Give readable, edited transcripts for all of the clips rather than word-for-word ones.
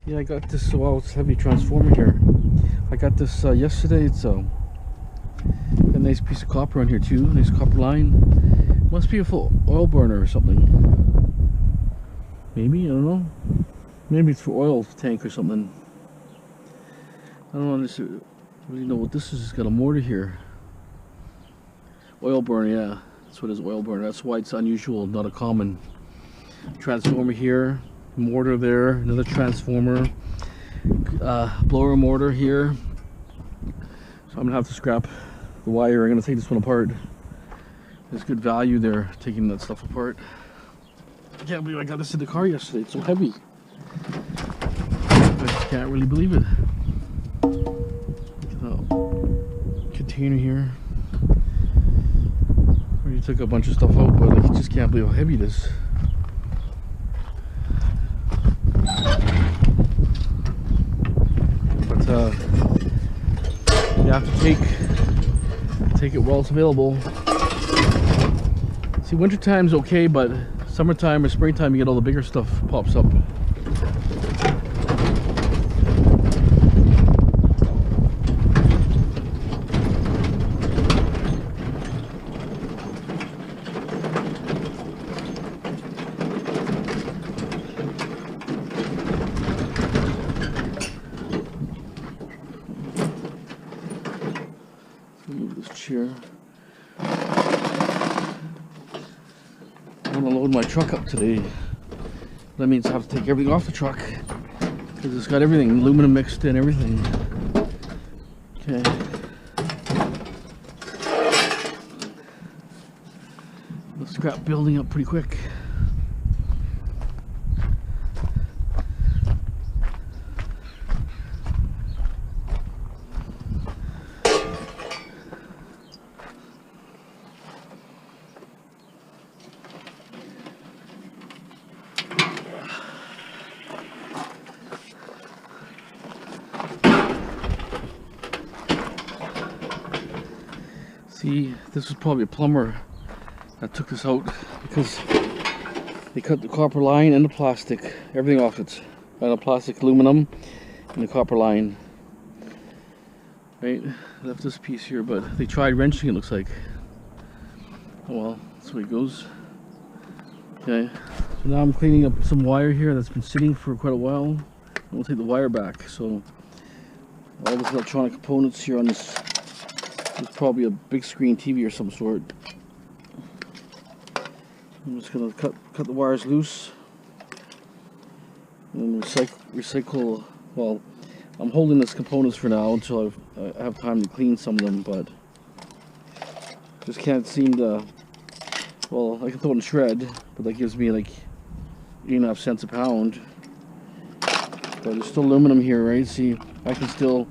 Yeah, I got this. Well, it's a heavy transformer here. I got this yesterday. It's a nice piece of copper on here too. Nice copper line. Must be a full oil burner or something. Maybe, I don't know. Maybe it's for oil tank or something. I don't really know what this is. It's got a mortar here. Oil burner, yeah. That's what it is, oil burner. That's why it's unusual, not a common. Transformer here, mortar there, another transformer, blower mortar here. So I'm gonna have to scrap the wire. I'm gonna take this one apart. There's good value there, taking that stuff apart. I can't believe I got this in the car yesterday. It's so heavy. I just can't really believe it. Look at that container here. Already took a bunch of stuff out, but I just can't believe how heavy it is. But you have to take it while it's available. See, wintertime's okay, but summertime or springtime you get all the bigger stuff pops up. Move this chair. I'm gonna load my truck up today. That means I have to take everything off the truck because it's got everything, aluminum mixed in, everything. Okay. The scrap building up pretty quick. See, this was probably a plumber that took this out because they cut the copper line and the plastic, everything off it. And the plastic, aluminum, and the copper line. Right, left this piece here, but they tried wrenching it, looks like. Oh well, that's the way it goes. Okay, so now I'm cleaning up some wire here that's been sitting for quite a while. And we'll take the wire back. So all these electronic components here on this. It's probably a big screen TV or some sort. I'm just gonna cut the wires loose and recycle. Well, I'm holding these components for now until I have time to clean some of them, but just can't seem to. Well, I can throw it in shred, but that gives me like 8.5 cents a pound. But there's still aluminum here, right? See, I can still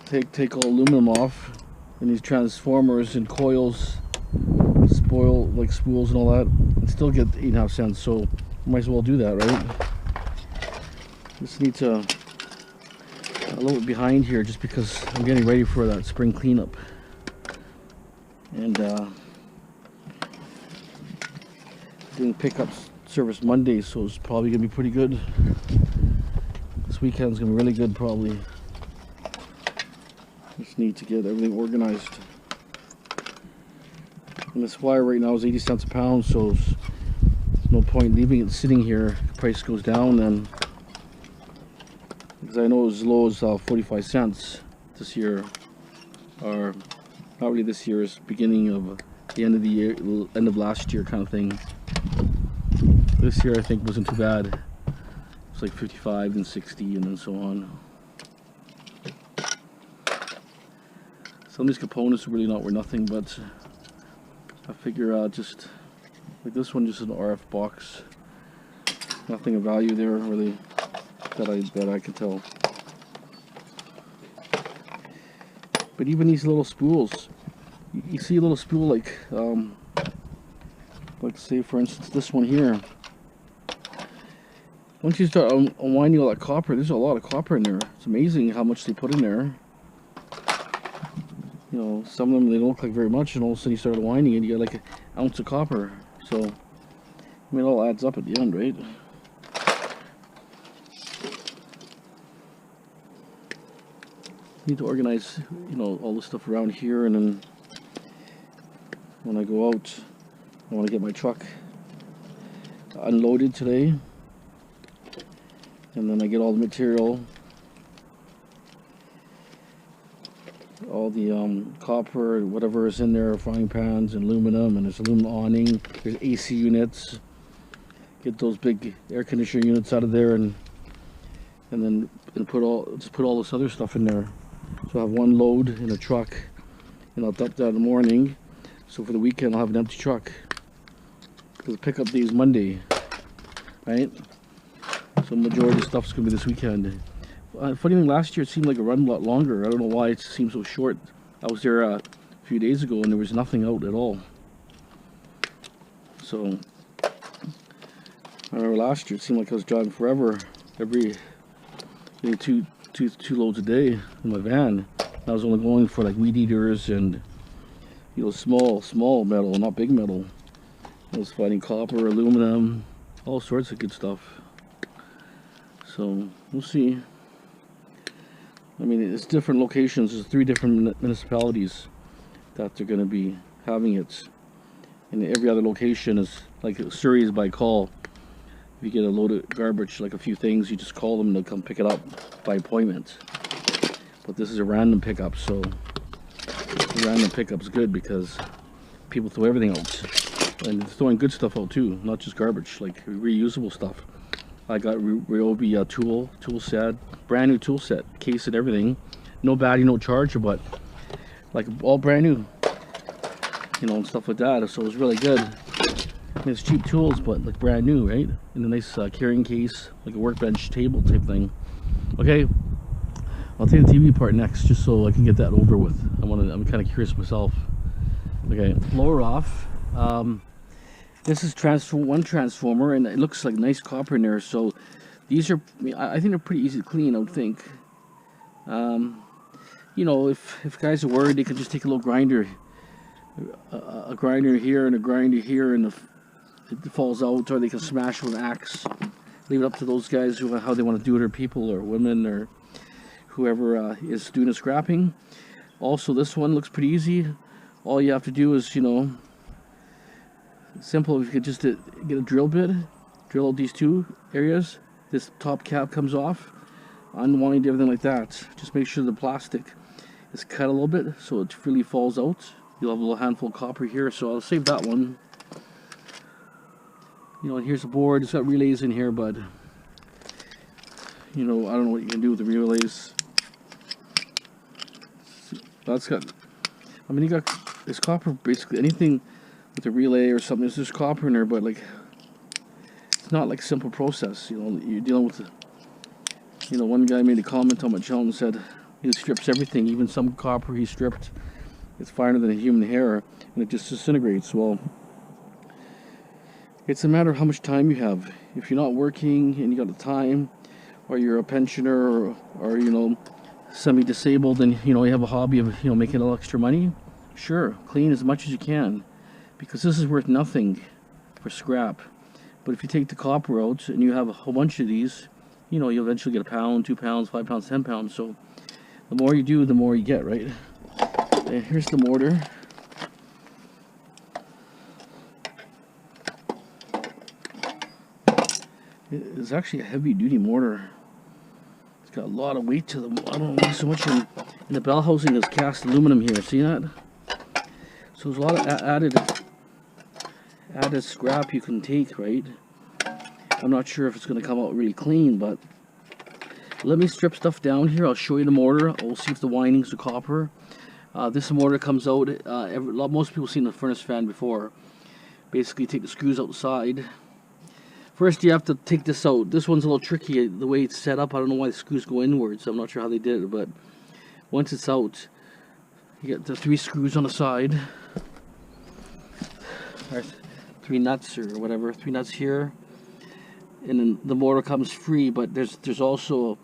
take all aluminum off. And these transformers and coils, like spools and all that, and still get 8.5 cents. So might as well do that, right? Just need to a little bit behind here, just because I'm getting ready for that spring cleanup. And doing pickup service Monday, so it's probably gonna be pretty good. This weekend's gonna be really good, probably. Just need to get everything organized. And this wire right now is 80 cents a pound, so there's no point leaving it sitting here. The price goes down then, because I know it was as low as 45 cents this year, or not really this year, it's beginning of the end of the year, end of last year kind of thing. This year I think wasn't too bad. It's like 55 and 60 and then so on. Some of these components are really not worth nothing, but I figure just like this one, just an RF box, nothing of value there really that I can tell. But even these little spools, you see a little spool like say for instance this one here. Once you start unwinding all that copper, there's a lot of copper in there. It's amazing how much they put in there. You know, some of them, they don't look like very much, and all of a sudden you start unwinding it, you get like an ounce of copper. So, I mean, it all adds up at the end, right? need to organize, you know, all the stuff around here, and then when I go out, I want to get my truck unloaded today, and then I get all the material, all the copper, whatever is in there, frying pans and aluminum, and there's aluminum awning, there's AC units, get those big air conditioner units out of there, and then put all this other stuff in there. So I have one load in a truck, and I'll dump that in the morning, so for the weekend I'll have an empty truck, because the pickup day is Monday, right? So the majority of stuff's gonna be this weekend. Funny thing, last year it seemed like it run a lot longer. I don't know why it seems so short. I was there a few days ago and there was nothing out at all. So I remember last year it seemed like I was driving forever, getting two loads a day in my van. I was only going for like weed eaters and, you know, small metal, not big metal. I was finding copper, aluminum, all sorts of good stuff. So we'll see. I mean, it's different locations. There's 3 different municipalities that they're going to be having it, and every other location is like Surrey is by call. If you get a load of garbage, like a few things, you just call them and they'll come pick it up by appointment. But this is a random pickup, so the random pickup's good because people throw everything out, and they're throwing good stuff out too, not just garbage, like reusable stuff. I got Ryobi tool set, brand new tool set, case and everything, no baddie, no charger, but like all brand new, you know, and stuff like that. So it was really good. I mean, it's cheap tools, but like brand new, right? In a nice carrying case, like a workbench table type thing. Okay, I'll take the TV part next, just so I can get that over with. I'm kind of curious myself. Okay, blower off. This is one transformer, and it looks like nice copper in there. So these are, I think they're pretty easy to clean, I would think. You know, if guys are worried, they can just take a little grinder, a grinder here and a grinder here, and it falls out, or they can smash with an axe. Leave it up to those guys how they want to do it, or people, or women, or whoever is doing the scrapping. Also, this one looks pretty easy. All you have to do is, you know, simple. If you could just get a drill bit, drill out these 2 areas. This top cap comes off, unwind everything like that. Just make sure the plastic is cut a little bit so it really falls out. You'll have a little handful of copper here, so I'll save that one. You know, and here's the board. It's got relays in here, but you know, I don't know what you can do with the relays. That's got, I mean, you got this copper, basically anything with a relay or something. There's just copper in there, but like it's not like a simple process. You know, you're dealing with you know, one guy made a comment on my channel and said he strips everything, even some copper he stripped. It's finer than a human hair, and it just disintegrates. Well, it's a matter of how much time you have. If you're not working and you got the time, or you're a pensioner, or you know, semi-disabled, and you know, you have a hobby of, you know, making a little extra money, sure, clean as much as you can, because this is worth nothing for scrap. But if you take the copper out and you have a whole bunch of these, you know, you'll eventually get a pound, 2 pounds, 5 pounds, 10 pounds. So the more you do, the more you get, right? And here's the mortar. It's actually a heavy-duty mortar. It's got a lot of weight to them. I don't know so much in the bell housing is cast aluminum here. See that? So there's a lot of added scrap you can take, right? I'm not sure if it's going to come out really clean, but let me strip stuff down here. I'll show you the mortar. We'll see if the windings are copper. This mortar comes out. Most people have seen the furnace fan before. Basically, take the screws outside. First, you have to take this out. This one's a little tricky, the way it's set up. I don't know why the screws go inwards. I'm not sure how they did it, but once it's out, you get the 3 screws on the side. Or 3 nuts or whatever. 3 nuts here. And then the mortar comes free, but there's also,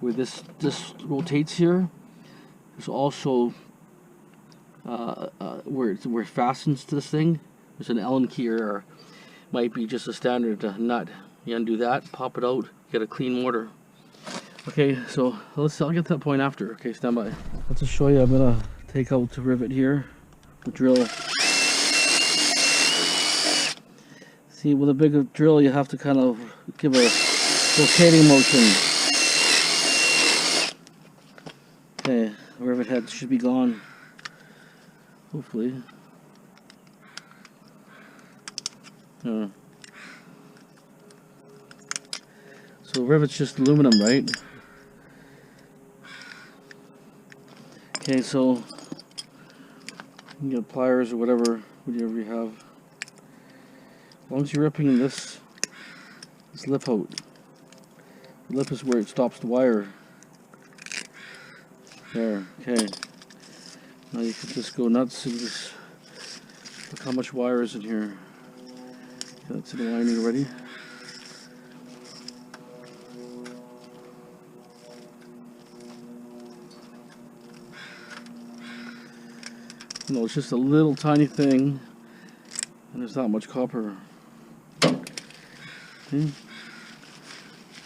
where this rotates here, there's also where it fastens to this thing. There's an Allen key, or might be just a standard nut. You undo that, pop it out, get a clean mortar. Okay, so I'll get to that point after. Okay, stand by. Let's just show you. I'm gonna take out the rivet here, the drill. See, with a bigger drill, you have to kind of give a rotating motion. Okay, the rivet head should be gone. Hopefully. So rivet's just aluminum, right? Okay, so you get pliers or whatever you have. As long as you're ripping this lip out. The lip is where it stops the wire. There, okay. Now you can just go nuts and just look how much wire is in here. Okay, that's in the lining already. No, it's just a little tiny thing, and there's not much copper. See?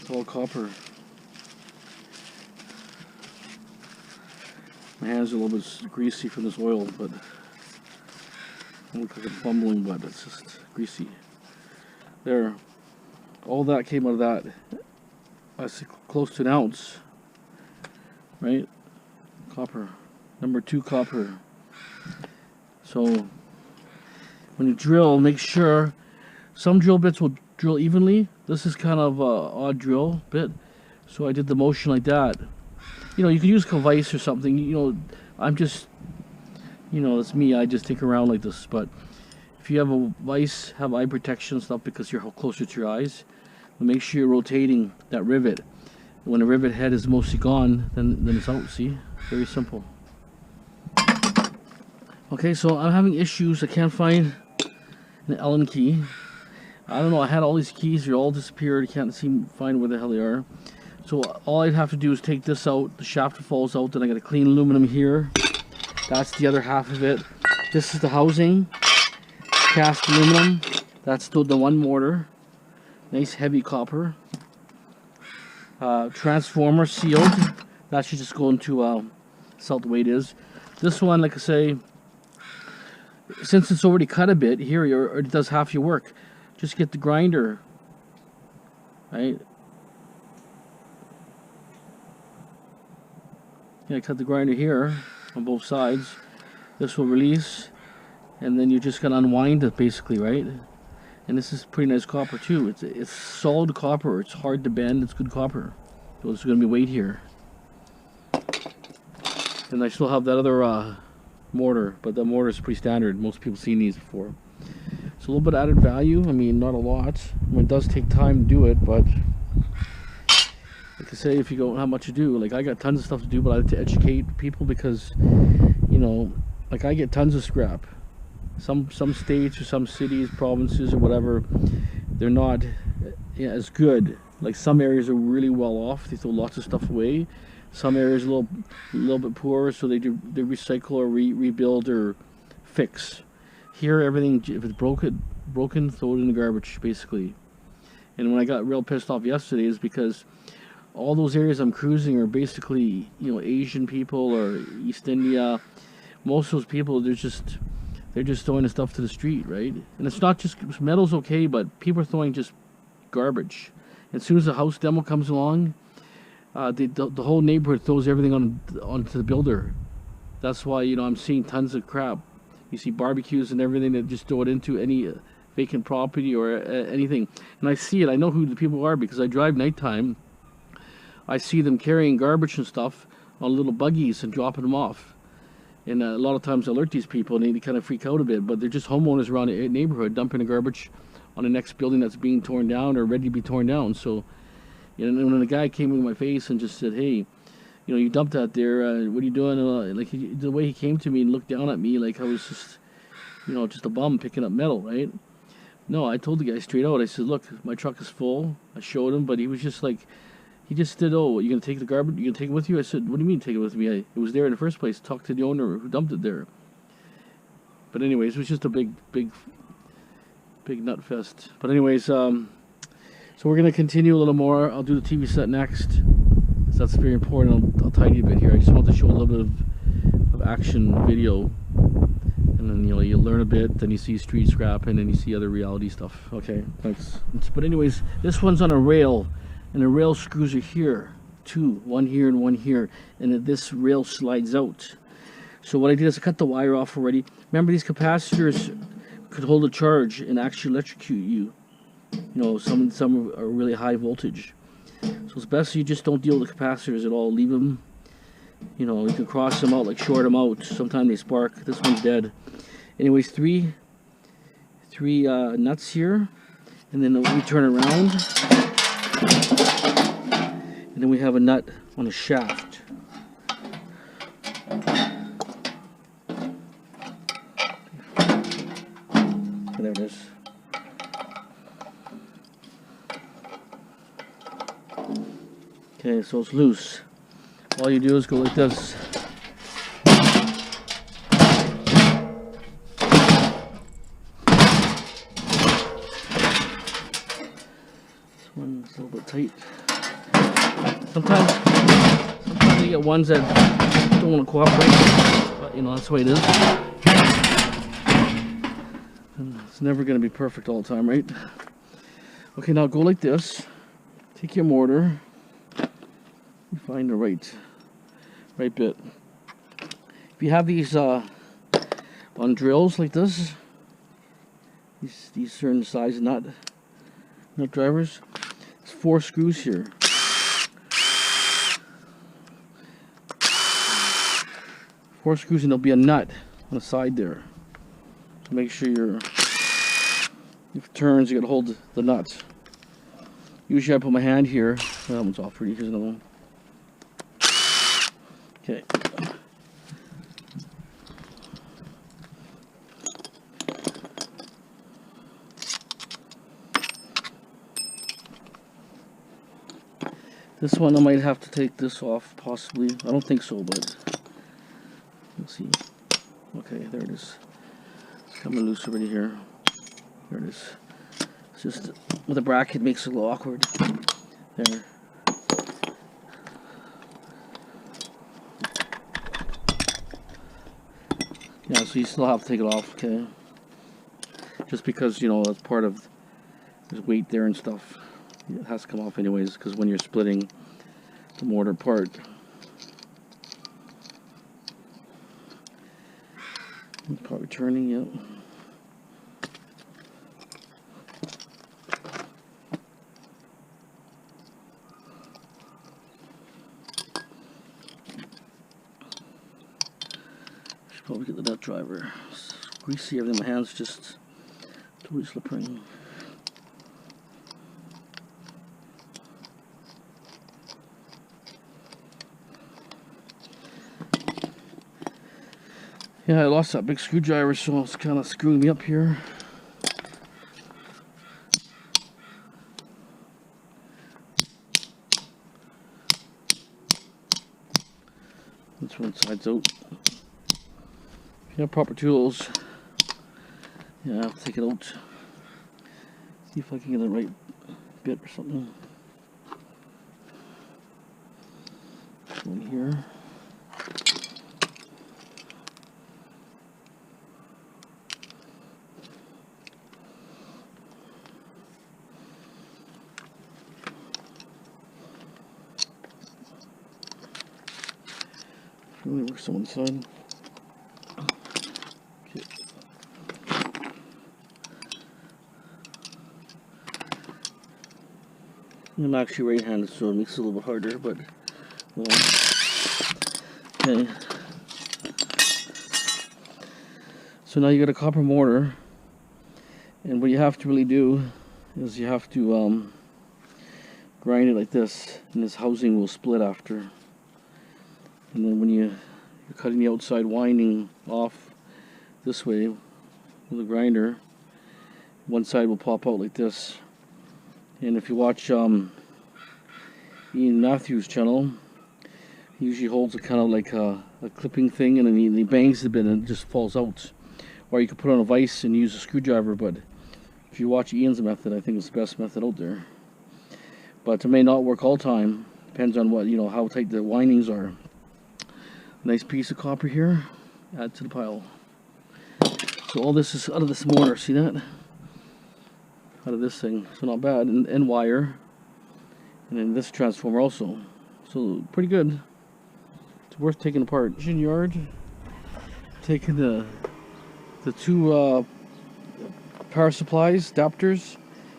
It's all copper. My hands are a little bit greasy from this oil, but I look like I'm bumbling, but it's just greasy. There. All that came out of that. I see close to an ounce. Right? Copper. Number 2 copper. So when you drill, make sure some drill bits will drill evenly. This is kind of an odd drill bit, so I did the motion like that. You know, you can use a vise or something. You know, I'm just, you know, it's me. I just tinker around like this. But if you have a vise, have eye protection and stuff because you're closer to your eyes. Make sure you're rotating that rivet. When the rivet head is mostly gone, then it's out. See, very simple. Okay, so I'm having issues. I can't find an Allen key. I don't know. I had all these keys. They're all disappeared. I can't find where the hell they are. So all I'd have to do is take this out. The shaft falls out. Then I got a clean aluminum here. That's the other half of it. This is the housing. Cast aluminum. That's the one mortar. Nice heavy copper. Transformer sealed. That should just go into salt the way it is. This one, like I say, since it's already cut a bit here, or it does half your work. Just get the grinder, right? Yeah, cut the grinder here on both sides. This will release, and then you're just gonna unwind it basically, right? And this is pretty nice copper too. It's solid copper. It's hard to bend. It's good copper. So there's gonna be weight here. And I still have that other mortar, but the mortar is pretty standard. Most people seen these before. It's a little bit added value. I mean, not a lot. I mean, it does take time to do it, but like I say, if you don't have much to do, like I got tons of stuff to do, but I have to educate people because, you know, like I get tons of scrap. Some states or some cities, provinces or whatever, they're not as good. Like some areas are really well off. They throw lots of stuff away. Some areas a little bit poorer, so they recycle or rebuild or fix. Here, everything, if it's broken, throw it in the garbage, basically. And when I got real pissed off yesterday is because all those areas I'm cruising are basically, you know, Asian people or East India. Most of those people, they're just throwing the stuff to the street, right? And it's not just metal's okay, but people are throwing just garbage. As soon as a house demo comes along, the whole neighborhood throws everything onto the builder. That's why, you know, I'm seeing tons of crap. You see barbecues and everything that just throw it into any vacant property or anything. And I see it. I know who the people are because I drive nighttime. I see them carrying garbage and stuff on little buggies and dropping them off. And a lot of times I alert these people and they kind of freak out a bit. But they're just homeowners around the neighborhood dumping the garbage on the next building that's being torn down or ready to be torn down. So, you know, when the guy came in my face and just said, "Hey, you know, you dumped that there. What are you doing?" Like the way he came to me and looked down at me like I was just, you know, just a bum picking up metal, right? No, I told the guy straight out. I said, "Look, my truck is full." I showed him, but he was just like, he just said, "Oh, you gonna take the garbage? You gonna take it with you?" I said, "What do you mean take it with me? It was there in the first place. Talk to the owner who dumped it there." But anyways, it was just a big nut fest. But anyways, so we're gonna continue a little more. I'll do the TV set next. So that's very important. I'll tidy a bit here. I just want to show a little bit of action video, and then you learn a bit, then you see street scrap, and then you see other reality stuff. Okay, thanks. But anyways, this one's on a rail, and the rail screws are here, two, one here and one here, and then this rail slides out. So what I did is I cut the wire off already. Remember, these capacitors could hold a charge and actually electrocute you. You know, some are really high voltage. So it's best you just don't deal with the capacitors at all. Leave them. You know, you can cross them out, like short them out. Sometimes they spark. This one's dead. Anyways, three nuts here, and then we turn around, and then we have a nut on a shaft. There it is. Okay, so it's loose. All you do is go like this. This one's a little bit tight. Sometimes you get ones that don't want to cooperate, but you know, that's the way it is. And it's never going to be perfect all the time, right? Okay, now go like this. Take your mortar. Find the right bit. If you have these on drills like this, these certain size nut drivers, there's 4 screws here. 4 screws, and there'll be a nut on the side there. So make sure if it turns, you gotta hold the nuts. Usually I put my hand here. That one's off pretty. Here's another one. Okay. This one I might have to take this off, possibly. I don't think so, but let's see. Okay, there it is. It's coming loose already here. There it is. It's just with a bracket makes it a little awkward. There. Yeah, so you still have to take it off, okay? Just because, you know, that's part of, there's weight there and stuff. It has to come off anyways, because when you're splitting the mortar apart. Probably turning, yep. Probably get the nut driver. It's greasy, everything. My hands just totally slippery. Yeah, I lost that big screwdriver, so it's kind of screwing me up here. This one side's out. If you have proper tools, yeah, I'll take it out. See if I can get the right bit or something. One here. Really works on one side. I'm actually right-handed, so it makes it a little bit harder, but well. Okay. So now you got a copper mortar, and what you have to really do is you have to grind it like this, and this housing will split after. And then when you're cutting the outside winding off this way with a grinder, one side will pop out like this. And if you watch Ian Matthews' channel, he usually holds a kind of like a clipping thing, and then he bangs it a bit and it just falls out. Or you could put on a vise and use a screwdriver, but if you watch Ian's method, I think it's the best method out there. But it may not work all the time, Depends on what, you know, how tight the windings are. Nice piece of copper here. Add to the pile. So all this is out of this mortar. See that? Out of this thing. So not bad. And wire. And then this transformer also. So pretty good. It's worth taking apart. Engine yard. Taking the two power supplies, adapters,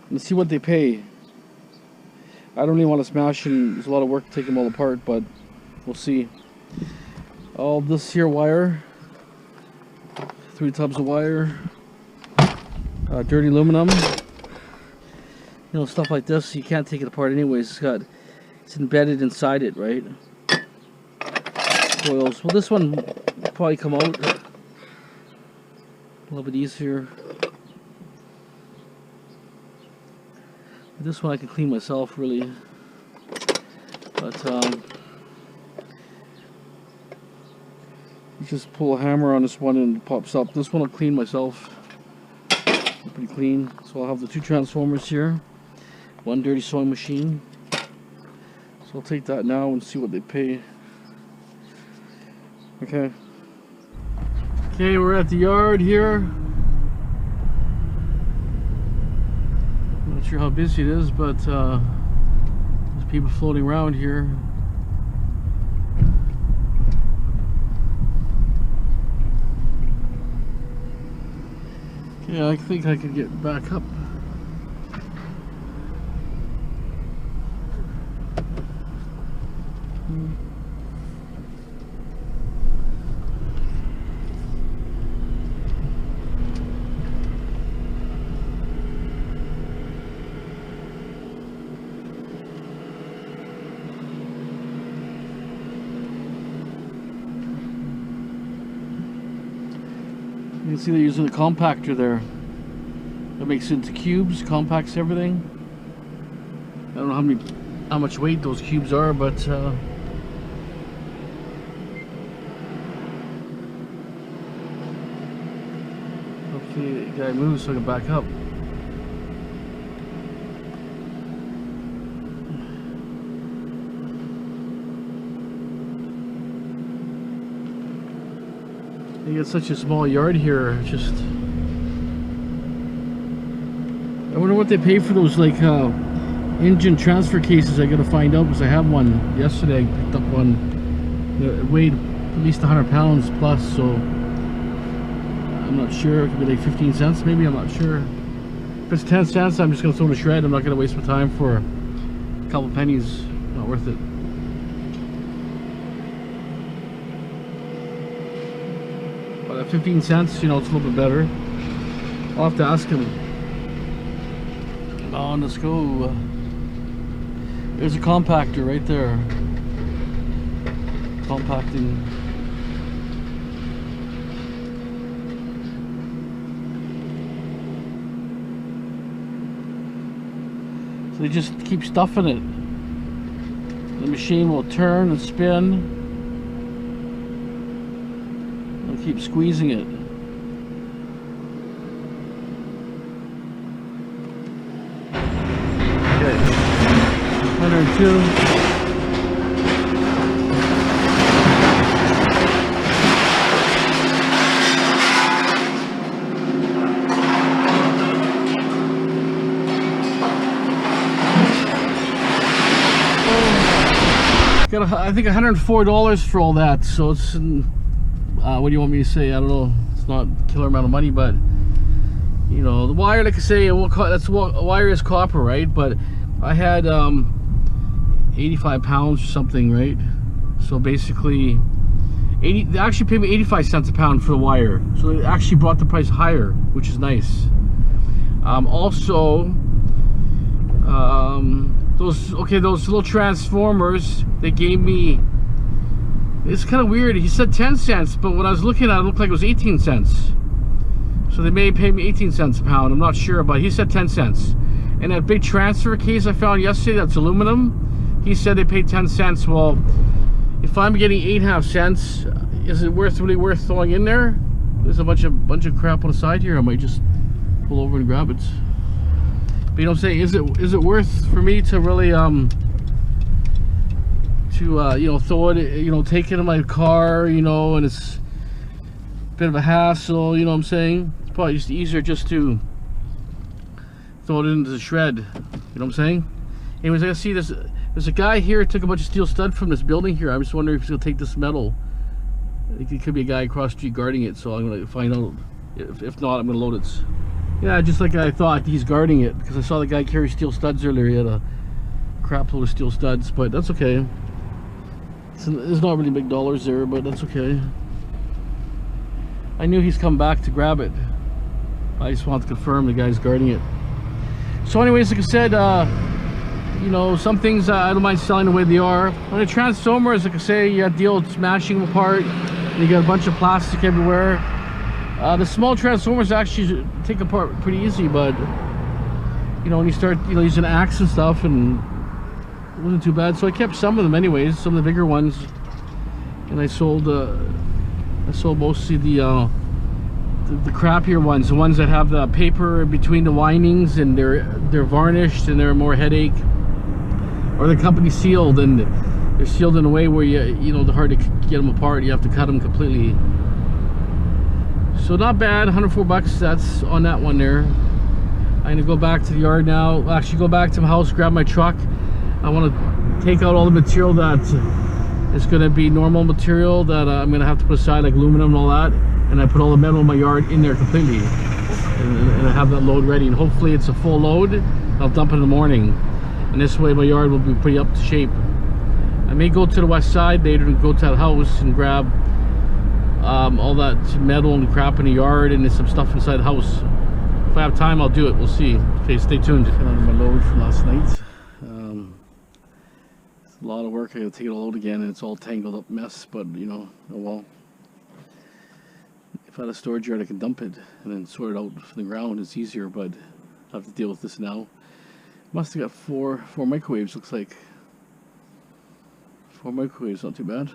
and see what they pay. I don't really want to smash, and there's a lot of work to take them all apart, but we'll see. All this here wire, 3 tubs of wire, dirty aluminum, you know, stuff like this. You can't take it apart anyways. It's embedded inside it, right? Coils. Well, this one will probably come out a little bit easier. This one I can clean myself, really. But you just pull a hammer on this one and it pops up. This one I'll clean myself. Pretty clean. So I'll have the 2 transformers here. 1 dirty sewing machine. So I'll take that now and see what they pay. Okay. Okay, we're at the yard here. Not sure how busy it is, but there's people floating around here. Yeah, I think I could get back up. You can see they're using a compactor there. That makes it into cubes, compacts everything. I don't know how much weight those cubes are, but hopefully the guy moves so I can back up. You get such a small yard here. Just, I wonder what they pay for those, like engine transfer cases. I gotta find out because I have one yesterday. I picked up one. It weighed at least 100 pounds plus, so I'm not sure. It could be like 15 cents maybe. I'm not sure. If it's 10 cents, I'm just gonna throw it in the shred. I'm not gonna waste my time for a couple pennies. Not worth it. 15 cents, you know, it's a little bit better. I'll have to ask him. On, let's go. There's a compactor right there. Compacting. So they just keep stuffing it. The machine will turn and spin. Keep squeezing it. Okay. 102. Got I think $104 for all that, so it's what do you want me to say? I don't know. It's not a killer amount of money, but you know, the wire, like I say, that's what wire is, copper, right? But I had 85 pounds or something, right? So basically, they actually paid me 85 cents a pound for the wire. So it actually brought the price higher, which is nice. Also, those little transformers they gave me. It's kind of weird. He said 10 cents, but when I was looking at it, it looked like it was 18 cents. So they may pay me 18 cents a pound. I'm not sure, but he said 10 cents. And that big transfer case I found yesterday, that's aluminum, he said they paid 10 cents. Well, if I'm getting 8.5 cents, is it really worth throwing in there? There's a bunch of crap on the side here. I might just pull over and grab it. But you know what I'm saying? Is it worth for me to really you know, throw it, you know, take it in my car, you know, and it's a bit of a hassle, you know what I'm saying? It's probably just easier just to throw it into the shred, you know what I'm saying? Anyways, I see there's a guy here who took a bunch of steel stud from this building here. I'm just wondering if he's gonna take this metal. I think it could be a guy across the street guarding it, so I'm gonna find out. If not, I'm gonna load it. Yeah, just like I thought, he's guarding it because I saw the guy carry steel studs earlier. He had a crap load of steel studs, but that's okay. There's not really big dollars there, but that's okay. I knew he's come back to grab it. I just want to confirm the guy's guarding it. So anyways, like I said, you know, some things I don't mind selling the way they are. On the Transformers, like I say, you have to deal with smashing them apart. You got a bunch of plastic everywhere. The small Transformers actually take apart pretty easy, but you know, when you start, you know, using an axe and stuff, and it wasn't too bad. So I kept some of them anyways, some of the bigger ones, and I sold mostly the crappier ones, the ones that have the paper between the windings and they're varnished and they're more headache, or the company sealed and they're sealed in a way where you know they're hard to get them apart. You have to cut them completely. So not bad, 104 bucks. That's on that one there. I'm gonna go back to the yard now. Actually, go back to my house, grab my truck. I want to take out all the material that is going to be normal material that I'm going to have to put aside, like aluminum and all that, and I put all the metal in my yard in there completely, and I have that load ready, and hopefully it's a full load. I'll dump it in the morning, and this way my yard will be pretty up to shape. I may go to the west side later and go to that house and grab all that metal and crap in the yard, and there's some stuff inside the house. If I have time, I'll do it. We'll see. Okay, stay tuned. On my load from last night. It's a lot of work. I gotta take it all out again, and it's all tangled up mess, but you know, oh well. If I had a storage yard, I could dump it and then sort it out from the ground. It's easier, but I have to deal with this now. Must have got four microwaves, looks like. 4 microwaves, not too bad.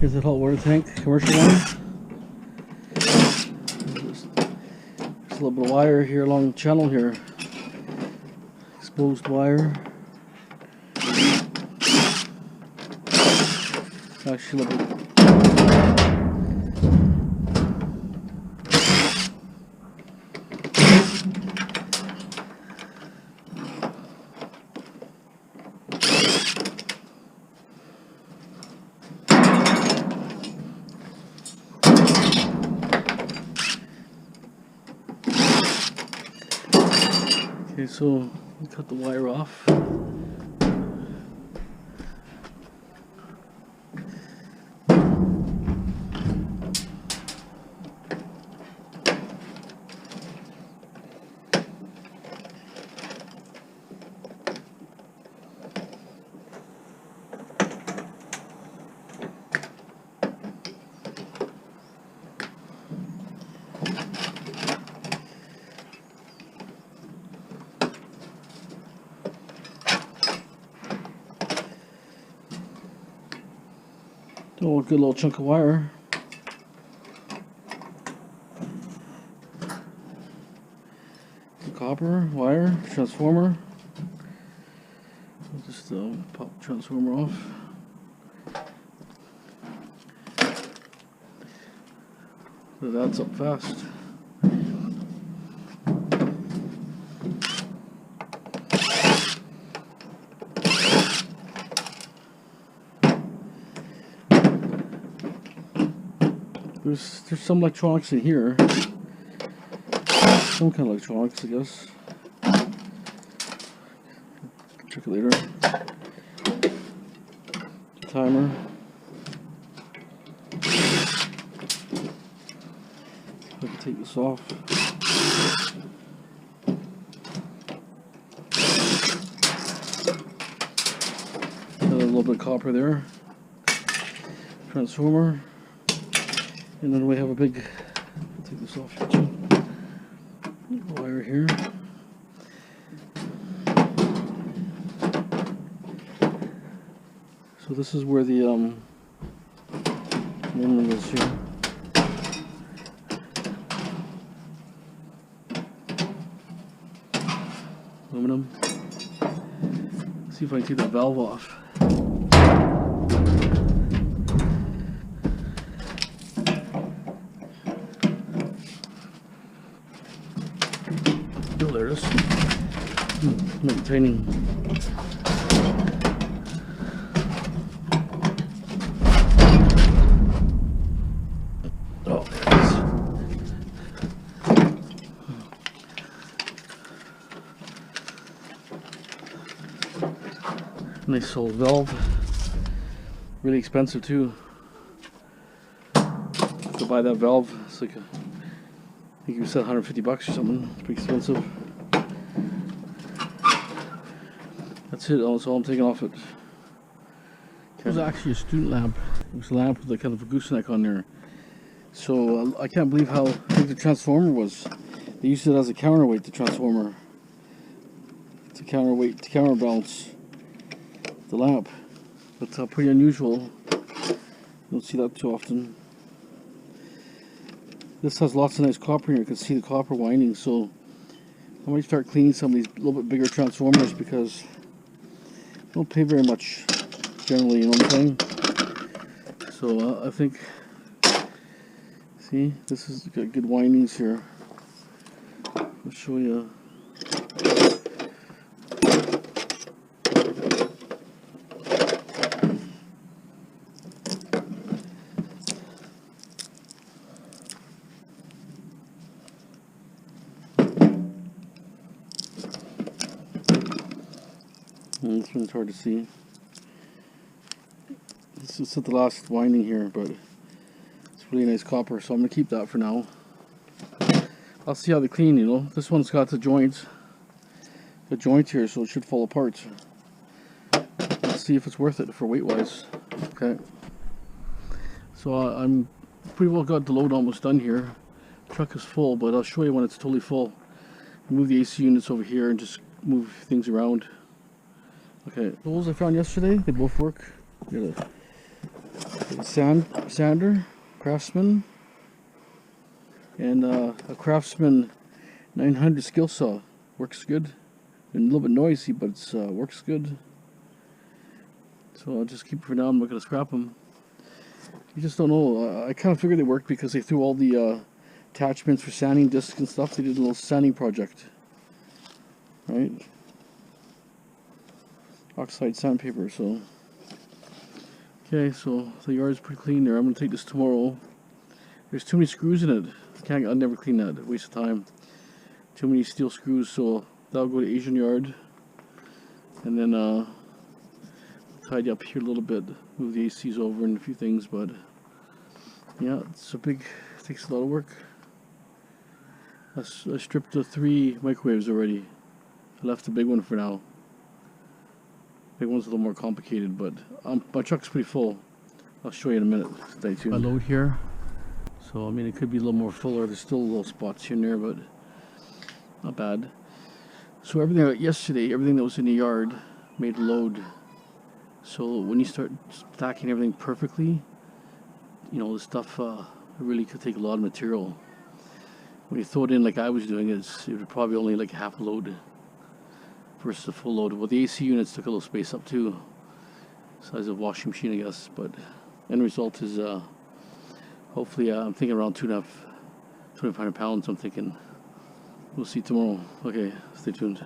Here's that hot water tank, commercial one. There's a little bit of wire here along the channel here. Exposed wire. Actually, a little bit. Okay, so we cut the wire off. Oh, a good little chunk of wire. Copper wire, transformer. I'll just pop the transformer off. So that's up fast. There's some electronics in here. Some kind of electronics, I guess. Check it later. Timer. I can take this off. Got a little bit of copper there. Transformer. And then we have a big, I'll take this off here too, wire here. So this is where the aluminum is here. Aluminum. See if I can take the valve off. Oh, there it is. Maintaining. Oh, there it is. Nice old valve. Really expensive too. To buy that valve, it's like I think you said 150 bucks or something. It's pretty expensive. That's it. That's all I'm taking off it. It was actually a student lamp. It was a lamp with a kind of a gooseneck on there. So I can't believe how big the transformer was. They used it as a counterweight, the transformer, to counterbalance the lamp. But pretty unusual. You don't see that too often. This has lots of nice copper here. You can see the copper winding. So I might start cleaning some of these little bit bigger transformers because they don't pay very much generally, you know what I'm saying? So I think, see, this has got good windings here. I'll show you. This one's hard to see. This is the last winding here, but it's really nice copper, so I'm gonna keep that for now. I'll see how they clean, you know. This one's got the joint here, so it should fall apart. Let's see if it's worth it for weight-wise. Okay. So I'm pretty well got the load almost done here. Truck is full, but I'll show you when it's totally full. Move the AC units over here and just move things around. Okay, tools I found yesterday, they both work. Got a sander, Craftsman, and a Craftsman 900 skill saw. Works good. And a little bit noisy, but it works good. So I'll just keep it for now. I'm not going to scrap them. You just don't know. I kind of figured they worked because they threw all the attachments for sanding discs and stuff. They did a little sanding project. Right? Oxide sandpaper, so. Okay, so the yard's pretty clean there. I'm going to take this tomorrow. There's too many screws in it. I'll never clean that. Waste of time. Too many steel screws, so that'll go to Asian yard. And then tidy up here a little bit. Move the ACs over and a few things, but yeah, it takes a lot of work. I stripped the 3 microwaves already. I left the big one for now. Big one's a little more complicated, but my truck's pretty full. I'll show you in a minute. Stay tuned. My load here. So, I mean, it could be a little more fuller. There's still little spots here and there, but not bad. So yesterday, everything that was in the yard made a load. So when you start stacking everything perfectly, you know, the stuff really could take a lot of material. When you throw it in like I was doing, it would probably only like half a load versus a full load. Well, the AC units took a little space up too, size of a washing machine, I guess. But end result is hopefully I'm thinking around 2.500 pounds. I'm thinking we'll see tomorrow. Okay, stay tuned.